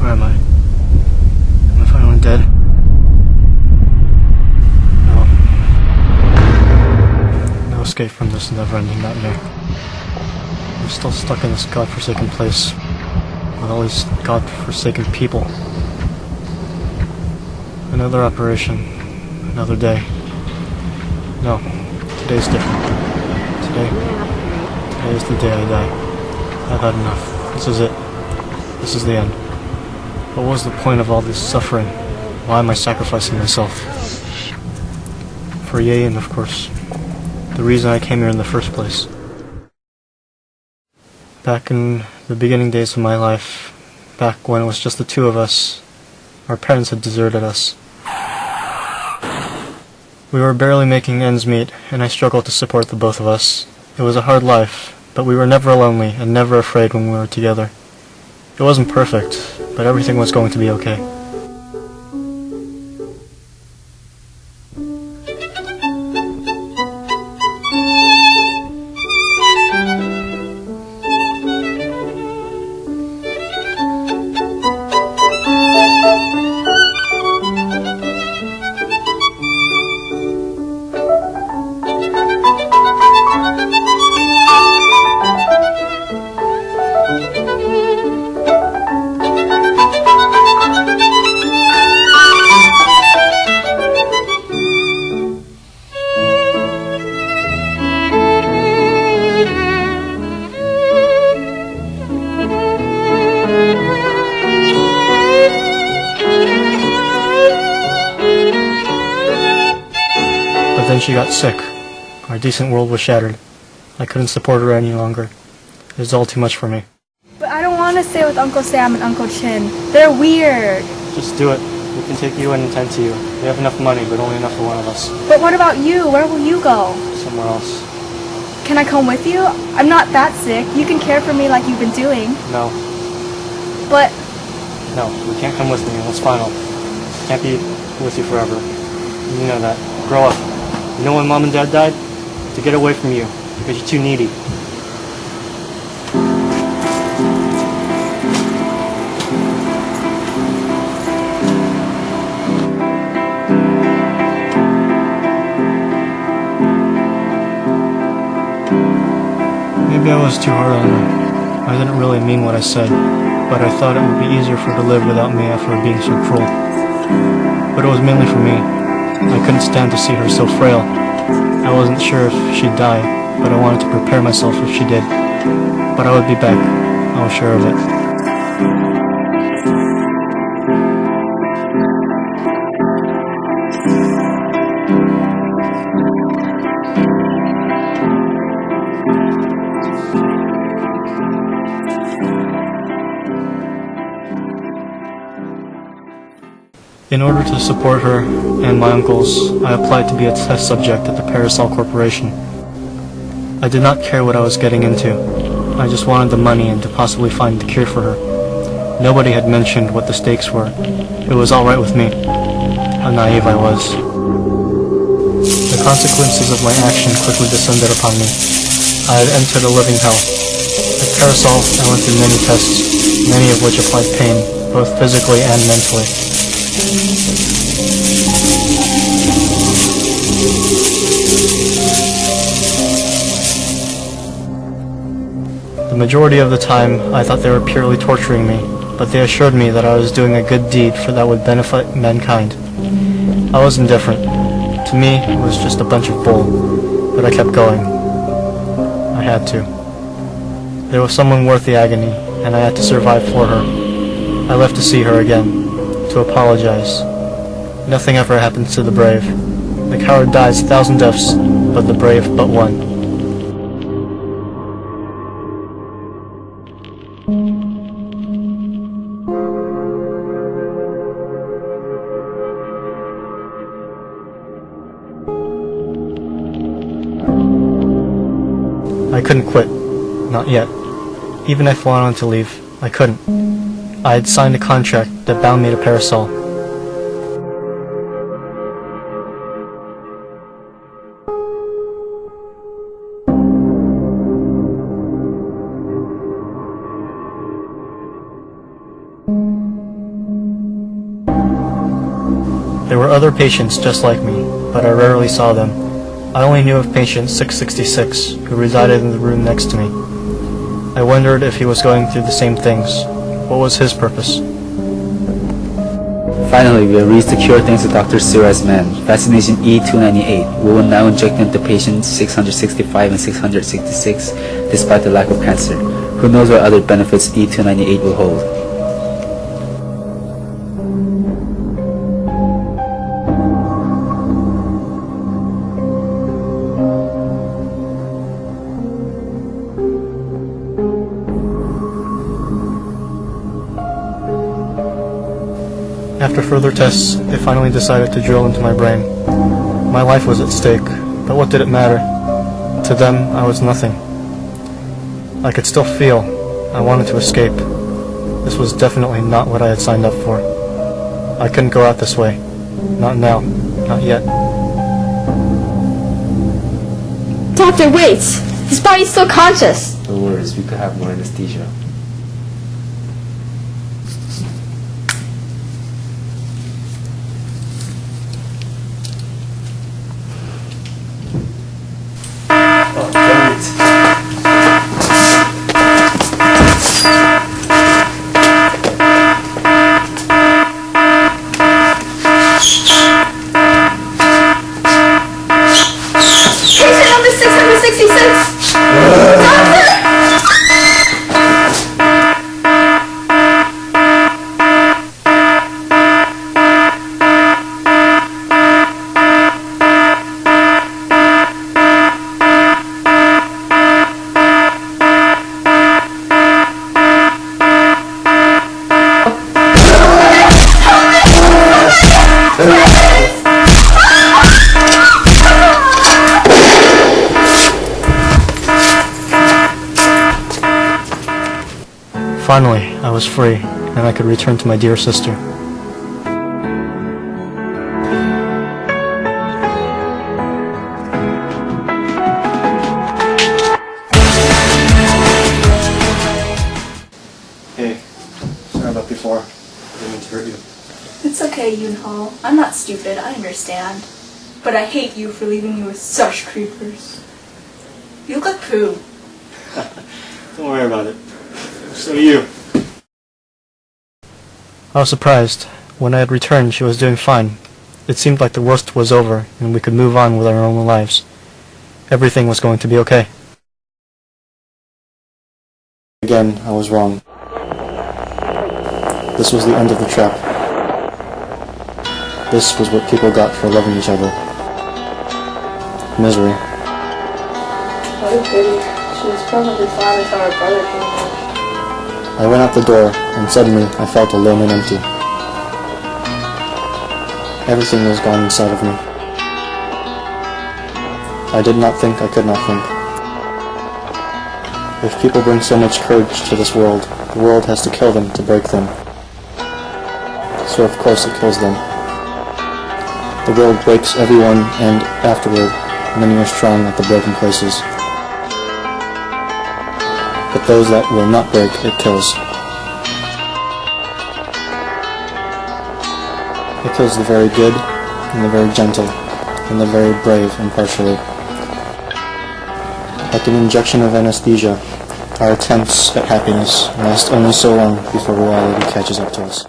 Where am I? Am I finally dead? No. No escape from this never-ending nightmare. I'm still stuck in this godforsaken place with all these godforsaken people. Another operation. Another day. No. Today's different. Today is the day I die. I've had enough. This is it. This is the end. What was the point of all this suffering? Why am I sacrificing myself? For Yehyn, of course. The reason I came here in the first place. Back in the beginning days of my life, back when it was just the two of us, our parents had deserted us. We were barely making ends meet, and I struggled to support the both of us. It was a hard life, but we were never lonely and never afraid when we were together. It wasn't perfect, but everything was going to be okay. Then she got sick. Our decent world was shattered. I couldn't support her any longer. It was all too much for me. But I don't want to stay with Uncle Sam and Uncle Chin. They're weird. Just do it. We can take you and tend to you. We have enough money, but only enough for one of us. But what about you? Where will you go? Somewhere else. Can I come with you? I'm not that sick. You can care for me like you've been doing. No. But... No, you can't come with me. That's final. Can't be with you forever. You know that. Grow up. You know when Mom and Dad died? To get away from you, because you're too needy. Maybe I was too hard on her. I didn't really mean what I said, but I thought it would be easier for her to live without me after being so cruel. But it was mainly for me. I couldn't stand to see her so frail. I wasn't sure if she'd die, but I wanted to prepare myself if she did. But I would be back. I was sure of it. In order to support her and my uncles, I applied to be a test subject at the Parasol Corporation. I did not care what I was getting into. I just wanted the money and to possibly find the cure for her. Nobody had mentioned what the stakes were. It was all right with me. How naive I was. The consequences of my action quickly descended upon me. I had entered a living hell. At Parasol, I went through many tests, many of which applied pain, both physically and mentally. The majority of the time, I thought they were purely torturing me, but they assured me that I was doing a good deed for that would benefit mankind. I was indifferent. To me, it was just a bunch of bull, but I kept going. I had to. There was someone worth the agony, and I had to survive for her. I left to see her again, to apologize. Nothing ever happens to the brave. The coward dies 1,000 deaths, but the brave but one. I couldn't quit. Not yet. Even if I wanted to leave, I couldn't. I had signed a contract that bound me to Parasol. There were other patients just like me, but I rarely saw them. I only knew of patient 666, who resided in the room next to me. I wondered if he was going through the same things. What was his purpose? Finally, we have reached the cure thanks to Dr. Sura's man, vaccination E298. We will now inject them to patients 665 and 666, despite the lack of cancer. Who knows what other benefits E298 will hold? After further tests, they finally decided to drill into my brain. My life was at stake, but what did it matter? To them, I was nothing. I could still feel. I wanted to escape. This was definitely not what I had signed up for. I couldn't go out this way. Not now. Not yet. Doctor, wait! His body's still conscious! No worries, we could have more anesthesia. Finally, I was free, and I could return to my dear sister. Hey, sorry about before. I didn't mean to hurt you. It's okay, Yunho. I'm not stupid, I understand. But I hate you for leaving me with such creepers. You look like poo. Don't worry about it. So do you. I was surprised. When I had returned, she was doing fine. It seemed like the worst was over, and we could move on with our normal lives. Everything was going to be okay. Again, I was wrong. This was the end of the trap. This was what people got for loving each other. Misery. What a pity. She was probably fine until her brother came home. I went out the door, and suddenly I felt alone and empty. Everything was gone inside of me. I did not think I could not think. If people bring so much courage to this world, the world has to kill them to break them. So of course it kills them. The world breaks everyone, and afterward, many are strong at the broken places. But those that will not break, it kills. It kills the very good, and the very gentle, and the very brave impartially. Like an injection of anesthesia, our attempts at happiness last only so long before reality catches up to us.